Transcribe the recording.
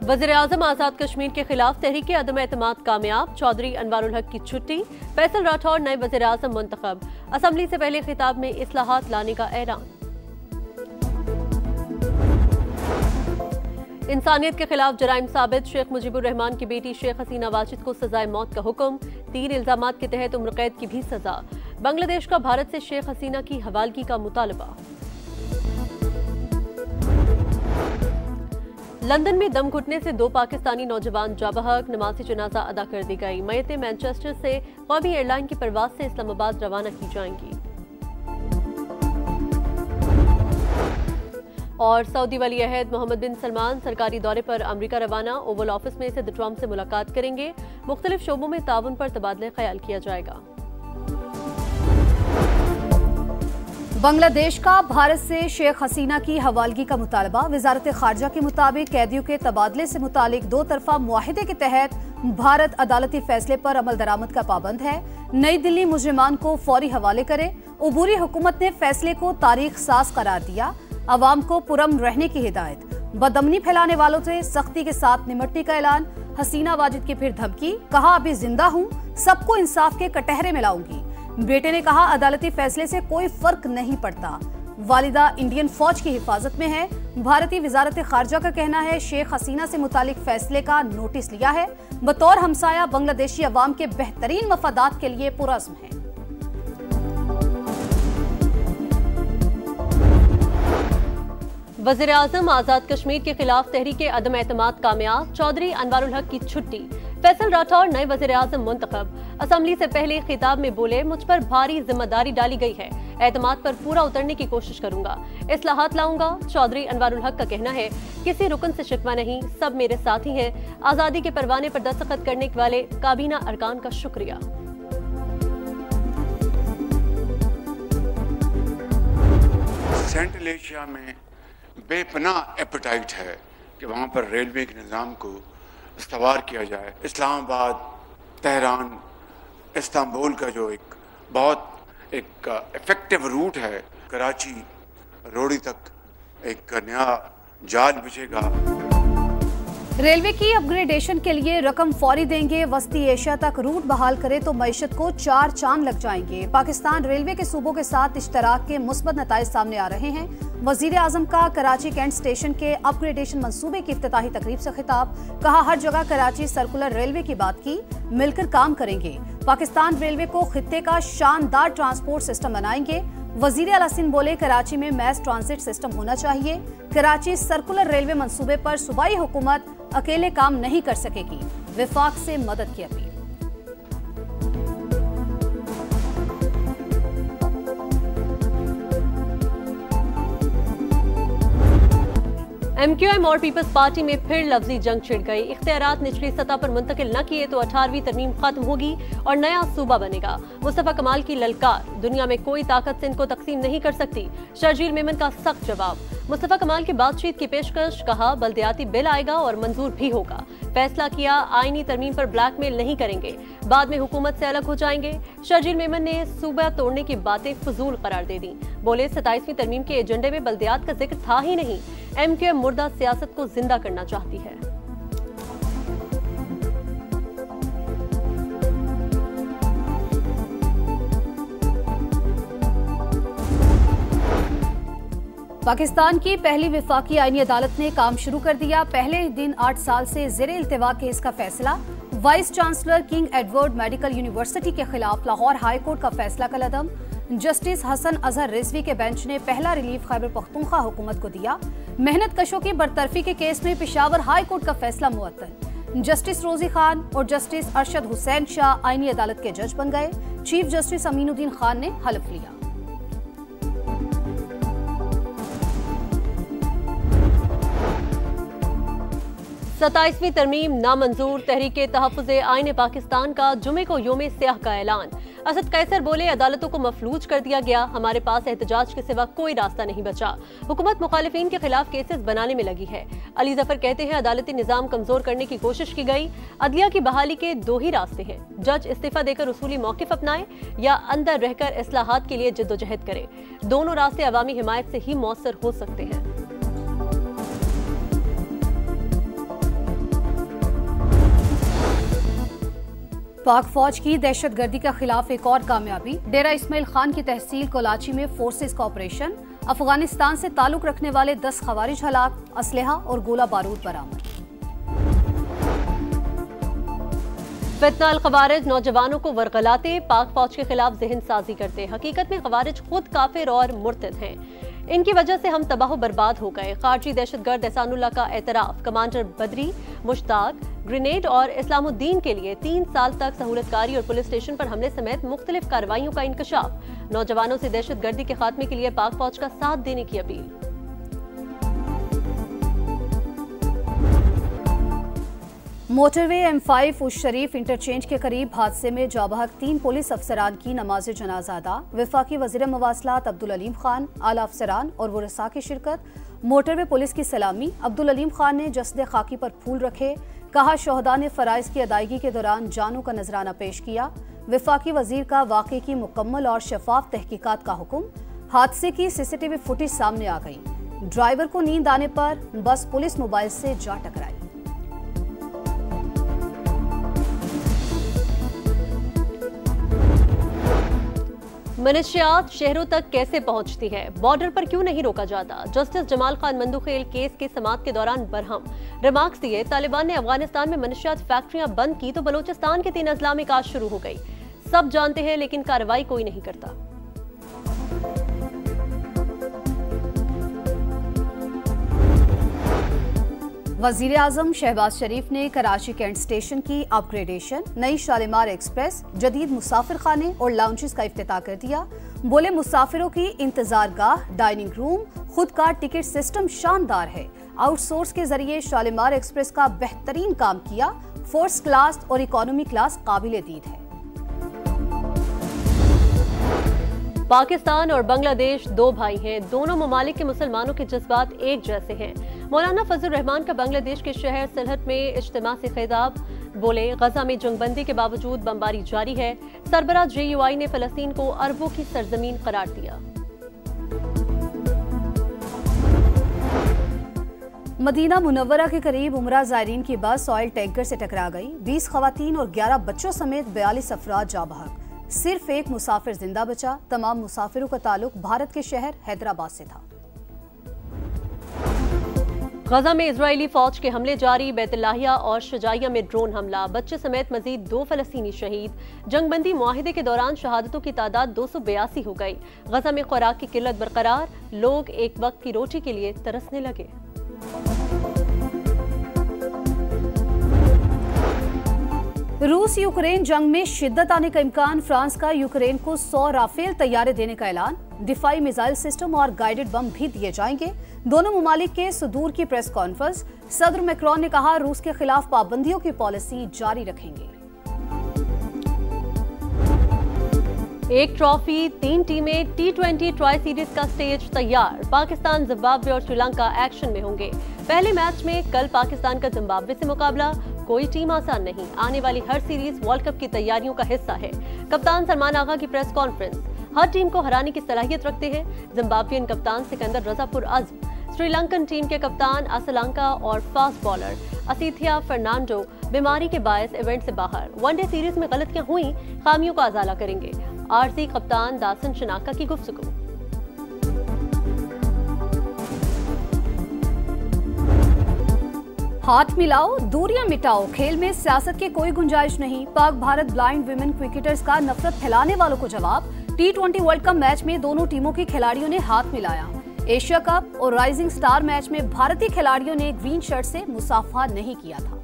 वज़ीर-ए-आज़म आज़ाद कश्मीर के खिलाफ तहरीक अदम एतमाद कामयाब, चौधरी अनवारुल हक की छुट्टी, फैसल राठौर नए वज़ीर-ए-आज़म मुंतखब, असम्बली से पहले खिताब में इस्लाहात लाने का ऐलान। इंसानियत के खिलाफ जराइम साबित, शेख मुजीबुर रहमान की बेटी शेख हसीना वाजिद को सजाए मौत का हुक्म, 3 इल्जामात के तहत उम्र कैद की भी सजा। बांग्लादेश का भारत से शेख हसीना की हवालगी का मुतालबा। लंदन में दम घुटने से 2 पाकिस्तानी नौजवान जाबहक, नमाज़ी जनाजा अदा कर दी गई। मयतें मैनचेस्टर से कौमी एयरलाइन की परवाज से इस्लामाबाद रवाना की जाएंगी। और सऊदी वली अहद मोहम्मद बिन सलमान सरकारी दौरे पर अमरीका रवाना, ओवल ऑफिस में सिद्ध ट्रंप से मुलाकात करेंगे। मुख्तलिफ शोबों में ताउन पर तबादले ख्याल किया जाएगा। बांग्लादेश का भारत से शेख हसीना की हवालगी का मुतालबा। वजारत खारजा के मुताबिक कैदियों के तबादले से मुतालिक 2 तरफा मुआहिदे के तहत भारत अदालती फैसले पर अमल दरामद का पाबंद है। नई दिल्ली मुजरिमान को फौरी हवाले करे। उबूरी हुकूमत ने फैसले को तारीख साज करार दिया। अवाम को पुरअमन रहने की हिदायत। बदअमनी फैलाने वालों से सख्ती के साथ निमटने का ऐलान। हसीना वाजिद की फिर धमकी, कहा अभी जिंदा हूँ, सबको इंसाफ के कटहरे में लाऊंगी। बेटे ने कहा अदालती फैसले से कोई फर्क नहीं पड़ता। वालिदा इंडियन फौज की हिफाजत में है। भारतीय वजारत खारजा का कहना है शेख हसीना से मुतालिक फैसले का नोटिस लिया है। बतौर हमसाया बांग्लादेशी अवाम के बेहतरीन मफादात के लिए पुरअज़्म है। वज़ीर-ए-आज़म आज़ाद कश्मीर के खिलाफ तहरीक अदम एतमाद कामयाब, चौधरी अनवारुल हक की छुट्टी, फैसल राठौर नए वज़ीर-ए-आज़म मुंतखब, असम्बली से पहले खिताब में बोले मुझ पर भारी जिम्मेदारी डाली गई है, एतमाद पर पूरा उतरने की कोशिश करूंगा, इस्लाहात लाऊंगा। चौधरी अनवारुल हक का कहना है किसी रुकन से शिकवा नहीं, सब मेरे साथी हैं। आज़ादी के परवाने पर दस्तखत करने वाले काबीना अरकान का शुक्रिया। सेंट्रल एशिया में बेपनाह एपेटाइट है कि वहाँ पर रेलवे के निज़ाम को इस्तेमाल किया जाए। इस्लामाबाद, तेहरान, इस्तांबुल का जो एक बहुत इफेक्टिव रूट है, कराची रोड़ी तक एक नया जाल बिछेगा। रेलवे की अपग्रेडेशन के लिए रकम फौरी देंगे। वस्ती एशिया तक रूट बहाल करे तो मईशत को 4 चांद लग जाएंगे। पाकिस्तान रेलवे के सूबों के साथ इश्तराक के मुस्बत नताइज सामने आ रहे हैं। वज़ीर-ए-आज़म का कराची कैंट स्टेशन के अपग्रेडेशन मंसूबे की इफ्तिताही तकरीब से खिताब, कहा हर जगह कराची सर्कुलर रेलवे की बात की, मिलकर काम करेंगे। पाकिस्तान रेलवे को खित्ते का शानदार ट्रांसपोर्ट सिस्टम बनाएंगे। वजीर आला सिंध बोले कराची में मैस ट्रांजिट सिस्टम होना चाहिए। कराची सर्कुलर रेलवे मंसूबे पर सूबाई हुकूमत अकेले काम नहीं कर सकेगी, विफाक से मदद की अपील। MQM और पीपल्स पार्टी में फिर लफ्जी जंग छिड़ गई। इख्तियारात निचली सतह पर मुंतकिल न किए तो 18वीं तरमीम खत्म होगी और नया सूबा बनेगा। मुस्तफा कमाल की ललकार, दुनिया में कोई ताकत सिंध को तकसीम नहीं कर सकती। शर्जील मेमन का सख्त जवाब। मुस्तफा कमाल की बातचीत की पेशकश, कहा बल्दियाती बिल आएगा और मंजूर भी होगा। फैसला किया आईनी तरमीम पर ब्लैकमेल नहीं करेंगे, बाद में हुकूमत से अलग हो जाएंगे। शर्जील मेमन ने सूबा तोड़ने की बातें फजूल करार दे दी। बोले 27वीं तरमीम के एजेंडे में बल्दियात का जिक्र था ही नहीं। MQM मुर्दा सियासत को जिंदा करना चाहती है। पाकिस्तान की पहली विफाकी आईनी अदालत ने काम शुरू कर दिया। पहले दिन 8 साल से ज़ेरे इल्तिवा केस का फैसला। Vice chancellor king Edward medical university के खिलाफ लाहौर हाई कोर्ट का फैसला कलअदम। जस्टिस हसन अजहर रिजवी के बेंच ने पहला रिलीफ खैबर पख्तूनख्वा हुकूमत को दिया। मेहनत कशों की बरतरफी के केस में पेशावर हाई कोर्ट का फैसला मुअत्तल। जस्टिस रोजी खान और जस्टिस अरशद हुसैन शाह आईनी अदालत के जज बन गए। चीफ जस्टिस अमीनुद्दीन खान ने हलफ लिया। सताईसवीं तरमीम नामंजूर। तहरीके तहफ़्फ़ुज़े आईन पाकिस्तान का जुमे को योम स्याह का ऐलान। असद कैसर बोले अदालतों को मफलूज कर दिया गया, हमारे पास एहतजाज के सिवा कोई रास्ता नहीं बचा। हुकूमत मुखालिफिन के खिलाफ केसेस बनाने में लगी है। अली जफर कहते हैं अदालती निजाम कमजोर करने की कोशिश की गई। अदलिया की बहाली के 2 ही रास्ते हैं, जज इस्तीफा देकर उसूली मौकिफ अपनाए या अंदर रहकर इस्लाहात के लिए जद्दोजहद करे। दोनों रास्ते अवामी हिमायत से ही मौसर हो सकते हैं। पाक फौज की दहशतगर्दी के खिलाफ एक और कामयाबी। डेरा इस्माइल खान की तहसील कोलाची में फोर्सेस का ऑपरेशन। अफगानिस्तान से ताल्लुक रखने वाले 10 खवारिज हलाक, असलहा और गोला बारूद बरामद। फितना अल खवारिज नौजवानों को वरगलाते, पाक फौज के खिलाफ जहन साजी करते। हकीकत में खवारिज खुद काफिर और मुर्तद हैं। इनकी वजह से हम तबाह बर्बाद हो गए। खारजी दहशतगर्द एहसानुल्लाह का एतराफ। कमांडर बदरी, मुश्ताक, ग्रेनेड और इस्लामुद्दीन के लिए 3 साल तक सहूलतकारी और पुलिस स्टेशन पर हमले समेत मुख्तलिफ कार्रवाइयों का इंकशाफ। नौजवानों से दहशतगर्दी के खात्मे के लिए पाक फौज का साथ देने की अपील। मोटरवे M5 उस शरीफ इंटरचेंज के करीब हादसे में जाबहक 3 पुलिस अफसरान की नमाज जनाजा अदा। वफाकी वज़ीर मवासलात अब्दुल अलीम खान, आला अफसरान और वरसा की शिरकत। मोटरवे पुलिस की सलामी। अब्दुल अलीम खान ने जस्द खाकी पर फूल रखे। कहा, शोहदा ने फ़राइज़ की अदायगी के दौरान जानों का नजराना पेश किया। वफाकी वज़ीर का वाक़े की मुकम्मल और शफाफ तहकीकात का हुक्म। हादसे की CCTV फुटेज सामने आ गई। ड्राइवर को नींद आने पर बस पुलिस मोबाइल से जा टकराई। मनशियात शहरों तक कैसे पहुंचती है? बॉर्डर पर क्यों नहीं रोका जाता? जस्टिस जमाल खान मंदुखेल केस के समाअत के दौरान बरहम रिमार्क्स दिए। तालिबान ने अफगानिस्तान में मनशियात फैक्ट्रियां बंद की तो बलोचिस्तान के 3 अजला में काज शुरू हो गई। सब जानते हैं लेकिन कार्रवाई कोई नहीं करता। वजीर आजम शहबाज शरीफ ने कराची कैंट स्टेशन की अपग्रेडेशन, नई शालीमार एक्सप्रेस, जदीद मुसाफिर खाने और लाउंजेस का इफ्तिताह कर दिया। बोले, मुसाफिरों की इंतजार गाह, डाइनिंग रूम, खुद का टिकट सिस्टम शानदार है। आउटसोर्स के जरिए शालीमार एक्सप्रेस का बेहतरीन काम किया। फर्स्ट क्लास और इकोनॉमी क्लास काबिले दीद है। पाकिस्तान और बांग्लादेश 2 भाई हैं। दोनों ममालिक के मुसलमानों के जज्बात एक जैसे हैं। मौलाना फजल रहमान का बांग्लादेश के शहर सिलहट में इज्तिमा से खिताब। बोले, गजा में जंगबंदी के बावजूद बमबारी जारी है। सरबराह JUI ने फलस्तीन को अरबों की सरजमीन करार दिया। मदीना मुनव्वरा के करीब उमरा ज़ायरीन की बस ऑयल टैंकर से टकरा गई। 20 खवातीन और 11 बच्चों समेत 42 अफराद जा बहक। सिर्फ एक मुसाफिर जिंदा बचा। तमाम मुसाफिरों का ताल्लुक भारत के शहर हैदराबाद से था। गजा में इजरायली फौज के हमले जारी। बैतुल्लाहिया और शुजाइया में ड्रोन हमला। बच्चे समेत मजीद 2 फलस्तीनी शहीद। जंगबंदी मुआहिदे के दौरान शहादतों की तादाद 282 हो गई। गजा में खुराक की किल्लत बरकरार। लोग एक वक्त की रोटी के लिए तरसने लगे। रूस यूक्रेन जंग में शिद्दत आने का इम्कान। फ्रांस का यूक्रेन को 100 राफेल तैयारे देने का ऐलान। दिफाई मिसाइल सिस्टम और गाइडेड बम भी दिए जाएंगे। दोनों ममालिक के सदूर की प्रेस कॉन्फ्रेंस। सदर मैक्रोन ने कहा, रूस के खिलाफ पाबंदियों की पॉलिसी जारी रखेंगे। एक ट्रॉफी, 3 टीमें, T20 ट्राई सीरीज का स्टेज तैयार। पाकिस्तान, जिम्बाब्वे और श्रीलंका एक्शन में होंगे। पहले मैच में कल पाकिस्तान का जिम्बाब्वे से मुकाबला। कोई टीम आसान नहीं। आने वाली हर सीरीज वर्ल्ड कप की तैयारियों का हिस्सा है। कप्तान सलमान आगा की प्रेस कॉन्फ्रेंस। हर टीम को हराने की सलाहियत रखते हैं। जिम्बाब्वियन कप्तान सिकंदर रजापुर अज़्म, श्रीलंकन टीम के कप्तान असलांका और फास्ट बॉलर असीथिया फर्नांडो बीमारी के बायस इवेंट से बाहर। वनडे सीरीज में गलतियां हुई, खामियों का अजाला करेंगे। आरसी कप्तान दासन शनाका की गुफ्तगू। हाथ मिलाओ, दूरियां मिटाओ। खेल में सियासत की कोई गुंजाइश नहीं। Pak Bharat blind women cricketers का नफरत फैलाने वालों को जवाब। T20 वर्ल्ड कप मैच में दोनों टीमों के खिलाड़ियों ने हाथ मिलाया। एशिया कप और राइजिंग स्टार मैच में भारतीय खिलाड़ियों ने ग्रीन शर्ट से मुसाफा नहीं किया था।